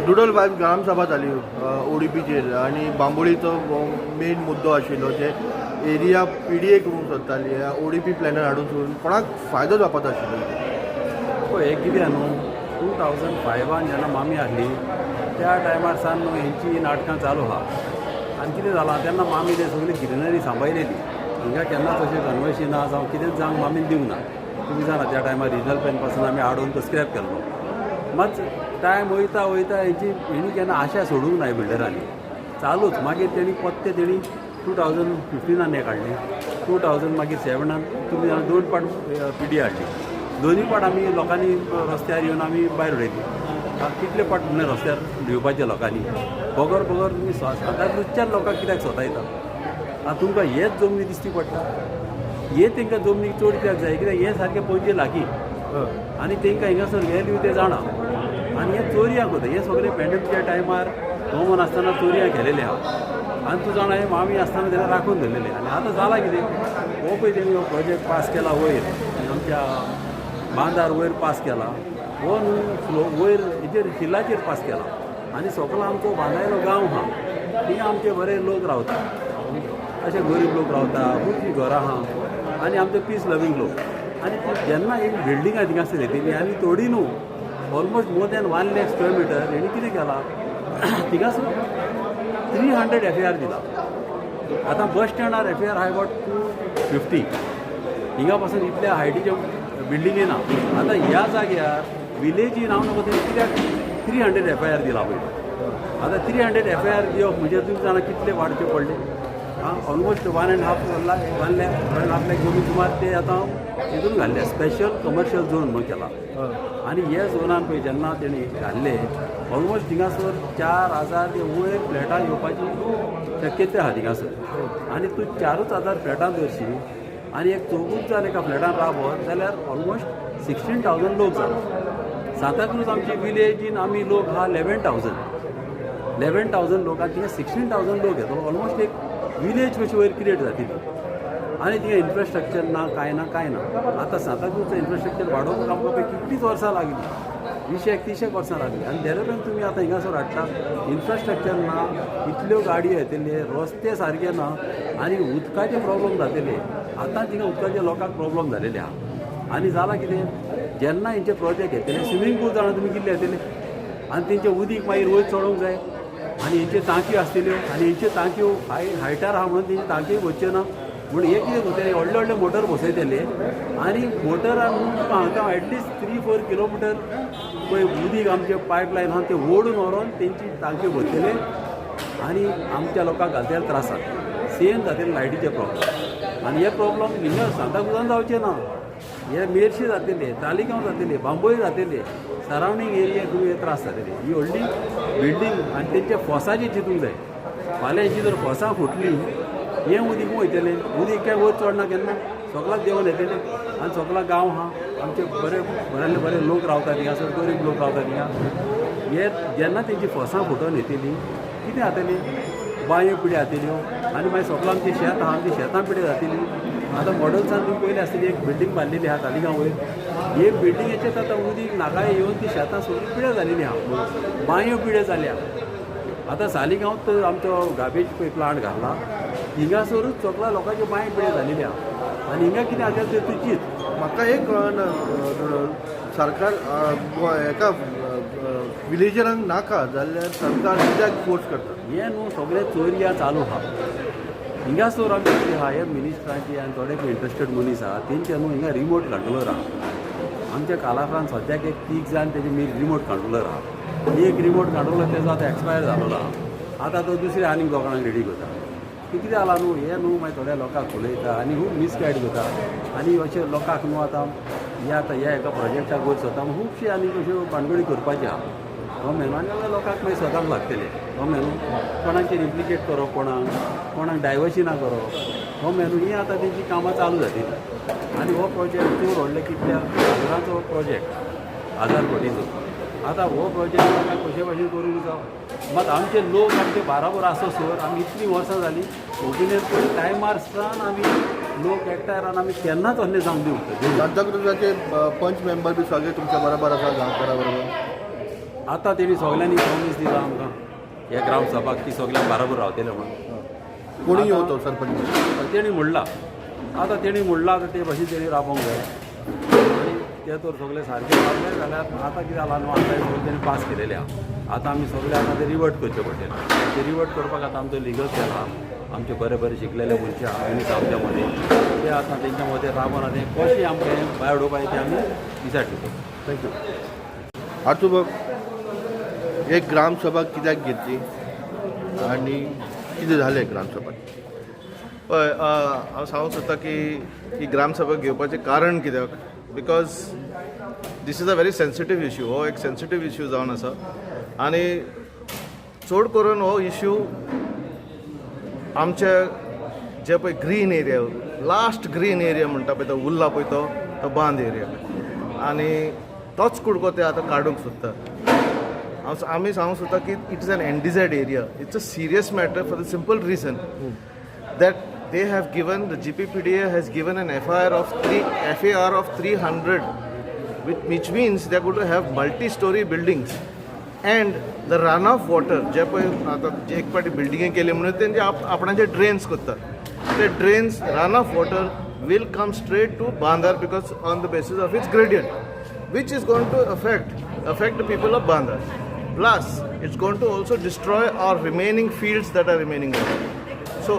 Doodle wife ग्रामसभा जाली ओडीपीचेर आनी बांबोळीचो main मुद्दो आशिल्लो जे एरिया पीडीए करूंक सोदताली ओडीपी प्लॅनर हाडून सोडून कोणाक फायदो जावपाचो आशिल्लो. पळय हें कितें न्हू 2005 जेन्ना मामी आहली त्या टायमार सान न्हू हेंची नाटकां चालू आहा आनी कितें जालां तेन्ना मामी ते सगळी ग्रिनरी सांबाळलेली हिंगा केन्नाच अशें कन्वर्शी ना जावं कितेंच जावंक मामीन दिवंक ना. तुमी जाणा त्या टायमार रिजनल प्लॅन पासून आमी हाडून तो स्क्रॅप केल्लो. मात टायम वयता वयता हेणी केन्ना आशा सोडूंक ना बिल्डरांनी चालूच. मागीर तेणी पत्ते तेणी 2015 हें काडलें 2000 मागीर 7 तुमी जाणा 2 पाट पीडी हाडली. दोनूय पाट आमी लोकांनी रस्त्यार येवन आमी भायर उडयली. कितले पाट म्हणल्यार रस्त्यार दिवपाचे लोकांनी बगर बगर तुमी सातांतल्यान लोकांक कित्याक सोतायता. आतां तुमकां हेच जमनी दिसती पडटा. हे तांकां जमनीक चड कित्याक जाय कित्याक हे सारके पणजे लागीं आनी तांकां हिंगासर व्हॅल्यू ते जाणा. आनी हे चोरयांक कोता हे सगळे पॅन्डेमिकच्या टायमार गोमन आसतना चोरयां केलेले आहा. आनी तूं जाणा हे मामी आसतना तेन्ना राखून धरलेले. आनी आतां जाला कितें हो पळय तेणी हो प्रोजेक्ट पास केला वयर आमच्या बांदार वयर पास केला. हो न्हू वयर हेचेर हिलाचेर पास केला. आनी सकलो आमचो बांदायलो गांव आहा थिंगा आमचे बरे लोक रावता. अशे गरीब लोक रावता खुबशीं घरां आहा आनी आमचे पीस लवींग लोक. आनी जेन्ना एक बिल्डिंगां थिंगासर येतली आनी थोडी न्हू almost more than 1 lakh square metre हेणी कितें केला थिंगासर 300 FAR दिला. आतां बस स्टँडार FAR हाय अबावट 250 हिंगा पासून इतल्या हायटीचे बिल्डिंगे ना. आतां ह्या जाग्यार विलेजीन हांव नको थंय कित्याक 300 FAR दिला पळय. आतां 300 FAR दिवप म्हणजे तुमी जाणा कितले वाडचे पडले. ऑलमोस्ट 1.5 लाख जमीन सुमार ते आतां हितून घाल्ले स्पेशल कमर्शियल झोन म्हणून केला. आनी हे झोनान पळय जेन्ना तेणी घाल्ले ऑलमोस्ट थिंगासर 4000 ते वयर फ्लॅटां येवपाची शक्यता आहा थिंगासर. आनी तूं 4000 फ्लॅटां धरशी आनी एक चौगूच जाण एका फ्लॅटान रावत जाल्यार ऑलमोस्ट 16,000 लोक जाता. सांताक्रूज आमची विलेजीन आमी लोक आहा 11,000 लोक आनी थिंगा 16,000 लोक येतो. ऑलमोस्ट एक विलेज कशी वयर क्रिएट जातली. आनी थिंगा इन्फ्रास्ट्रक्चर ना कांय ना. आतां सांताक्रूजचो इन्फ्रास्ट्रक्चर वाडोवपाक आमकां पळय कितलीच वर्सां लागली 20-30 वर्सां लागली. आनी देरेपण तुमी आतां हिंगासर हाडटा इन्फ्रास्ट्रक्चर ना इतल्यो गाडयो येतले रस्ते सारके ना आनी उदकाचे प्रॉब्लम जातले. आतां थिंगा उदकाचे लोकांक प्रॉब्लम जालेले आहा. आनी जालां कितें जेन्ना हेंचे प्रोजेक्ट येतले स्विमींग पूल जाणा तुमी कितले येतले आनी तेंचे उदीक मागीर वयर चडोवंक जाय आनी हेंच्यो टांक्यो आसतल्यो आनी हेंच्यो टांक्यो हायटार आहा म्हणून तेंच्यो टांक्यो वच्च्यो ना म्हणून हे कितें करतले व्हडले व्हडले मोटर बसयतले आनी मोटरान तुका हांगा एटलिस्ट 3-4 किलोमिटर पळय उदीक आमचे पायपलायन आहा ते ओडून व्हरोन तेंची टांक्यो भरतले आनी आमच्या लोकांक घालतले त्रासाक. सेम जातले लायटीचे प्रॉब्लम. आनी हे प्रॉब्लम हिंगा सांताक्रूजान जावचे ना. हे मेर्शी जातले तालिगांव जातले बांबोळी जातले सरावंडींग एरिया तुमी हे त्रास जातले. ही व्हडली बिल्डींग आनी तेंच्या फोसाची चिंतूंक जाय. फाल्यां हेची जर फोसां फुटली हें उदीक वयतलें उदीक काय वयर चडना केन्ना सगळ्याक देंवन येतलें. आनी सगळा गांव आहा आमचे बरे लोक रावता थिंगासर गरीब लोक रावता थिंगा. हे जेन्ना तेंची फोसां फुटोन येतलीं कितें जातलें बांयो पिड्यो जातल्यो आनी मागीर सगळो आमचें शेत आहा आमची शेतां पिड्यो जातलीं. आतां मॉडल्सान तुमी पयली आसतली एक बिल्डींग बांदलेली आहा तालिगांव वयर. हे बिल्डिंगेचेर आतां उदीक नागाळे येवन ती शेतां सगळीं पिड्यो जालेलीं आहा बांयो पिड्यो जाल्या. आतां सालिगांवत आमचो गार्बेज पळय प्लांट घातला हिंगासरूच सगळ्या लोकांच्यो बांयो पिड्यो जालेल्यो आहा. आनी हिंगा कितें जाता तें तुजीच म्हाका एक कळना सरकार एका विलेजरांक नाका जाल्यार सरकार कित्याक फोर्स करता. हे न्हू सगळे चोरया चालू आहा. हिंगासर आमचे कितें आहा हे मिनिस्टरांचे आनी थोडे इंट्रस्टेड मनीस आहा तेंचे न्हू हिंगा रिमोट कंट्रोलर आहा. आमच्या कालाफ्रान सद्याक एक 30 जाण तेजे रिमोट कंट्रोलर आहा. एक रिमोट कंट्रोलर तेजो आतां एक्सपायर जालोलो आहा. आतां तो दुसऱ्या आनीक दोगांक रेडी करता. कितें जालां न्हू हे न्हू मागीर थोड्या लोकांक फुलयता आनी खूब मिसगायड करता. आनी अशे लोकांक न्हू आतां हे एका प्रोजेक्टाक वयर स्वता खुबशी आनी अश्यो भानगडी करपाच्यो आहा. गव्हर्मेंट आनी लोकांक मागीर स्वताक लागतले. गव्हर्मेंट कोणाचेर इम्प्लिकेट करप कोणाक डायवर्शनां करप गव्हर्मेंट ही आतां तेंची कामां चालू जातली. आनी हो प्रोजेक्ट चड व्हडले कितल्या हजारांचो प्रोजेक्ट 1000 कोटीचो. आतां हो प्रोजेक्ट आमकां कशे भाशेन करूंक जाय. मात आमचे लोक आमचे बाराबर आसोसर आमी इतलीं वर्सां जालीं ओपिनियन पळय टायमार सावन आमी लोक एकठांय रावन आमी केन्नाच असलें जावंक दिवंक सांताक्रूजाचे पंच मेंबर बी सगळे तुमच्या बरोबर आसा गांवकारा बरोबर. आतां तेणी सगल्यांनी प्रॉमीस दिला आमकां ह्या ग्रामसभाक ती सगळ्यांक बराबर रावतले म्हणून. कोणी येतो सरपंच? तेणी म्हणला आतां तेणी म्हणला आतां ते भाशेन तेणी राबोवंक जाय आनी ते तर सगळे सारके रावले जाल्यार आतां कितें जालां न्हू आतां सगळें तेणी पास केलेलें आहा. आतां आमी सगळे आतां ते रिवर्ट करचे पडटले. ते रिवर्ट करपाक आतां आमचो लिगल सेल आहा, आमचे बरे बरे शिकलेले मनशां आहा मनीस आमच्या मदीं ते आतां तेंच्या मदीं राबोन आतां कशें आमकां हें भायर उडोवपाक तें आमी डिसायड करता. थँक्यू. आतां बघ एक ग्रामसभा कित्याक घेतली आनी कितें जालें ग्रामसभात? हय हांव सांगूंक सोदतां की ही ग्रामसभा घेवपाचें कारण कित्याक because this is a very sensitive issue. हो एक सेन्सिटीव इश्यू जावन आसा आनी चड करून हो इश्यू आमचे जे पळय green area last green area म्हणटा पळय तो उरला पळय तो बांद एरिया आनी तोच कुडको ते आतां काडूंक सोदता. आमी सांगूंक सोदता की it is an NDZ area. It's a serious matter for the simple reason that they have given, the GPPDA has given an FAR of 300, which means they are going to have multi-story buildings and the runoff water जे पळय आतां जे एक पाटी बिल्डिंगे केले म्हणून तेंचे आपणाचे ड्रेन्स करतात ते drains runoff water will come straight to Bandar because on the basis of its gradient which is going to affect the people of Bandar. Plus it's going to also destroy our remaining fields that are remaining there. So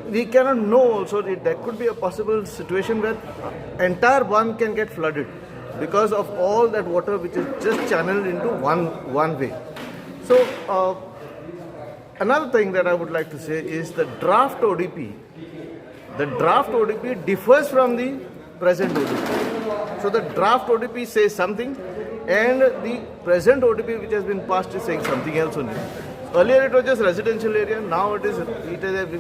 we cannot know also that there could be a possible situation where entire Bandh can get flooded because of all that water which is just channeled into one way. So another thing that I would like to say is the draft ODP. The draft ODP differs from the present ODP. So the draft ODP says something and the present ODP which has been passed is saying something else only. Earlier it was just residential area, now it is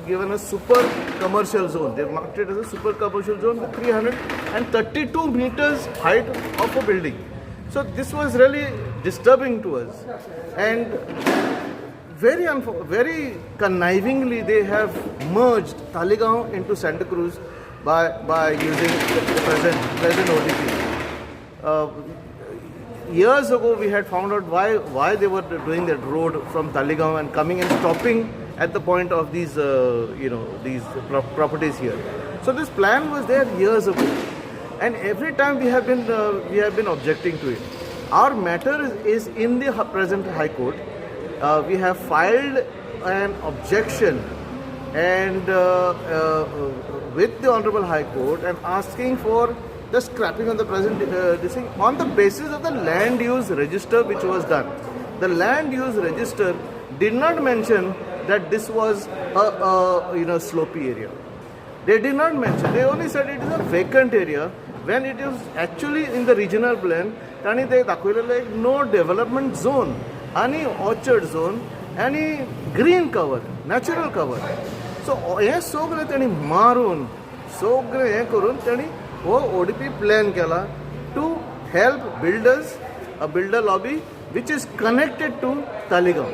given a super commercial zone. They have marked it as a super commercial zone with 332 meters height of a building. So this was really disturbing to us. And very connivingly they have merged Talegaon into Santa Cruz by using the present ODP. Years ago, we had found out why they were doing that road from Talegaon and coming and stopping at the point of these these properties here. So this plan was there years ago, and every time we have been objecting to it. Our matter is in the present High Court. We have filed an objection and with the Honorable High Court and asking for the scrapping of the present this thing on the basis of the land use register which was done. The land use register did not mention that this was a slopey area. They did not mention. They only said it is a vacant area when it is actually in the regional plan. Tani they dakhwilele no development zone, any orchard zone, any green cover, natural cover. So हे सगळे त्यांनी मारून सगळे हे करून त्यांनी वो ODP plan केला to help builders, a builder lobby which is connected to Talegaon.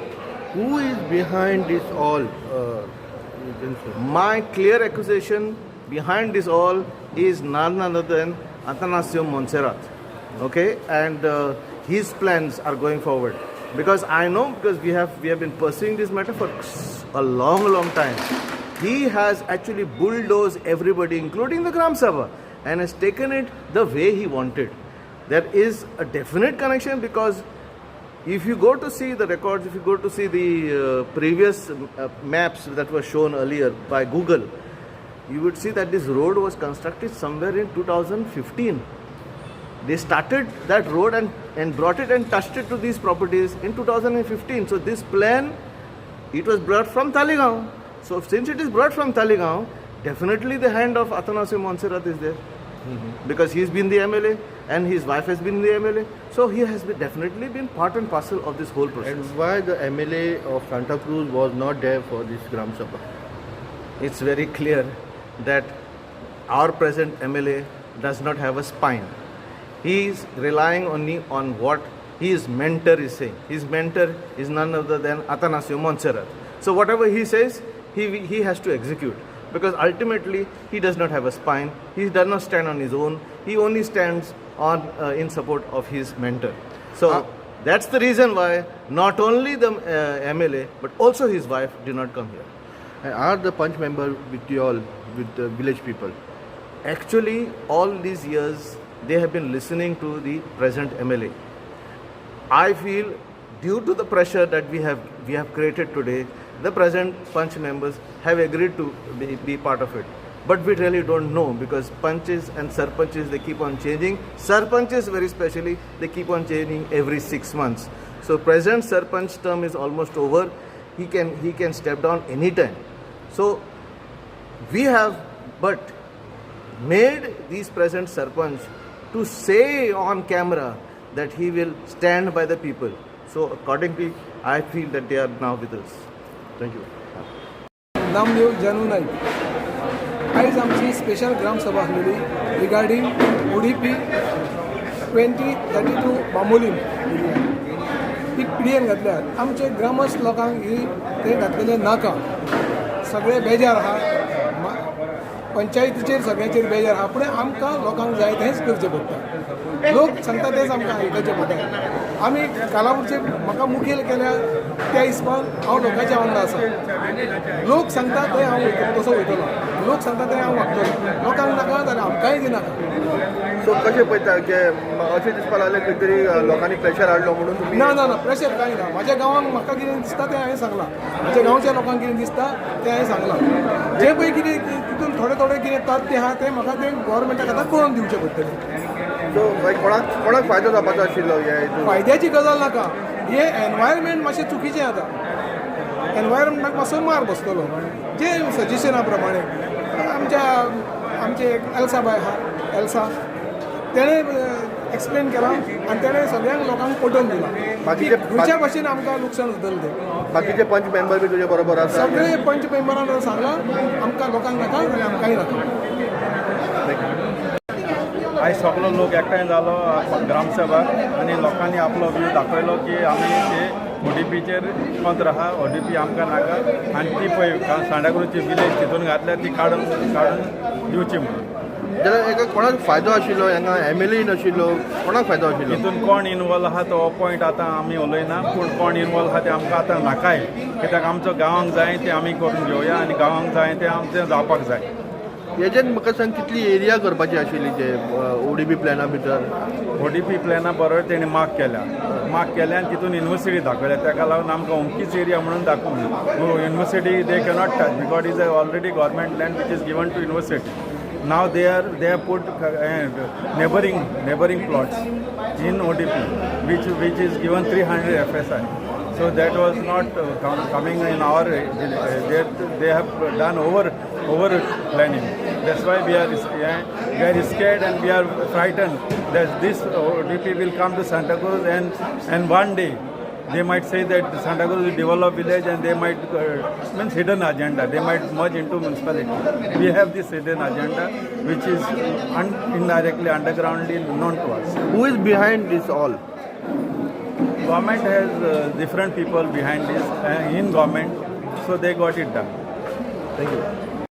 Who is behind this all? You can say. My clear accusation behind this all is none other than Atanasio Montserrat. Okay, and his plans are going forward because I know because we have been pursuing this matter for a long time. He has actually bulldozed everybody, including the Gram Sabha, and has taken it the way he wanted. There is a definite connection because if you go to see the records, if you go to see the previous maps that were shown earlier by Google, you would see that this road was constructed somewhere in 2015. They started that road and brought it and touched it to these properties in 2015. So this plan, it was brought from Talegaon. So since it is brought from Talegaon, definitely the hand of Atanasio Montserrat is there. Because he's been the MLA and his wife has been the MLA. So he has definitely been part and parcel of this whole process. And why the MLA of Santa Cruz was not there for this Gram Sabha? It's very clear that our present MLA does not have a spine. He is relying only on what his mentor is saying. His mentor is none other than Atanasio Montserrat. So whatever he says, he has to execute. Because ultimately he does not have a spine. He does not stand on his own. He only stands on in support of his mentor. So That's the reason why not only the MLA but also his wife did not come here. And are the punch member with you all, with the village people? Actually, all these years they have been listening to the present MLA. I feel due to the pressure that we have created today, the present punch members have agreed to be part of it. But we really don't know because punches and sarpanches, they keep on changing. Sarpanches very specially, they keep on changing every 6 months. So present sarpanch term is almost over. He can step down anytime. So we have but made these present sarpanch to say on camera that he will stand by the people. So accordingly, I feel that they are now with us. Thank you. Namdev जानू नाईक आयज आमची special ग्राम सभा आसलेली regarding ODP 2032 Bambolim ही पिडयेन घातल्यात आमचे ग्रामस्थ लोकांक ही ते घातलेले नाका सगळे बेजार आहा पंचायतीचेर सगळ्यांचेर बेजार आहा पूण आमकां लोकांक जाय तेंच करचें पडटा लोक सांगता तेच आमकां आयकचें पडटा आमी कालावडचे म्हाका मुखेल केल्या त्या हिसपान हांव लोकांच्या वांगडा आसा लोक सांगता थंय हांव तसो वयतलो लोक सांगता थंय हांव वागतलो लोकांक नाका जाल्यार आमकांय दिनाका सो कशें पळयता की अशें दिसपाक लागलें खंय तरी लोकांनी प्रेशर हाडलो म्हणून तुमी ना ना ना प्रेशर कांय ना म्हाज्या गांवांक म्हाका कितें दिसता तें हांवें सांगलां म्हाज्या गांवच्या लोकांक कितें दिसता तें हांवें सांगलां जे पळय कितें तितून थोडे थोडे कितें तथ्य आहा तें म्हाका तें गोवोरमेंटाक आतां कळोवन दिवचें पडटलें सो कोणाक फायदो जावपाचो आशिल्लो ह्या हितून फायद्याची गजाल नाका हे एनवायरमेंट मातशें चुकीचें जाता एनवायरमेंटाक मातसो मार बसतलो जे सजेशना प्रमाणे आमचे एक एल्सा बाय आहा एल्सा तेणें एक्सप्लेन केलां आनी तेणें सगळ्यांक लोकांक पटोवन दिलां की खंयच्या भाशेन आमकां लुकसाण जातलें तें बाकीचे पंच मेंबर बी तुजे बरोबर आसा सगळे पंच मेंबरान सांगलां आमकां लोकांक नाका आनी आमकांय नाका आयज सगळो लोक एकठांय जालो ग्रामसभाक आनी लोकांनी आपलो व्यू दाखयलो की आमी ते ODPचेर पंत्र आहा ODP आमकां नाका आनी ती पळय सांडाकुरुची विलेज तितून घातल्या ती काडून दिवची म्हणून जाल्यार हेका कोणाक फायदो आशिल्लो हांगा MLA नाशिल्लो कोणाक फायदो आशिल्लो तितून कोण इनवॉल्व आहा तो हो पॉयंट आतां आमी उलयना पूण कोण इनवॉल्व आहा ते आमकां आतां नाकाय कित्याक आमचो गांवांक जाय तें आमी करून घेवया आनी गांवांक जाय तें आमचें जावपाक जाय हेजेन म्हाका सांग कितली एरिया करपाची आशिल्ली जे ODP प्लॅना भितर ODP प्लॅना बरोबर तेणी मार्क केल्या आनी तितून युनिवर्सिटी दाखयल्या ताका लागून आमकां ओमकीच एरिया म्हणून दाखोवंक university they cannot touch because is already government land which is given to university now they have put neighboring plots in ODP which is given 300 FSI. So that was not coming in our they have done over planning. That's why we are scared and we are frightened that this ODP will come to Santa Cruz and one day they might say that Santa Cruz will develop village and they might means hidden agenda. They might merge into municipality. We have this hidden agenda which is indirectly undergroundly known to us. Who is behind this all? Government has different people behind this in government, so they got it done. Thank you.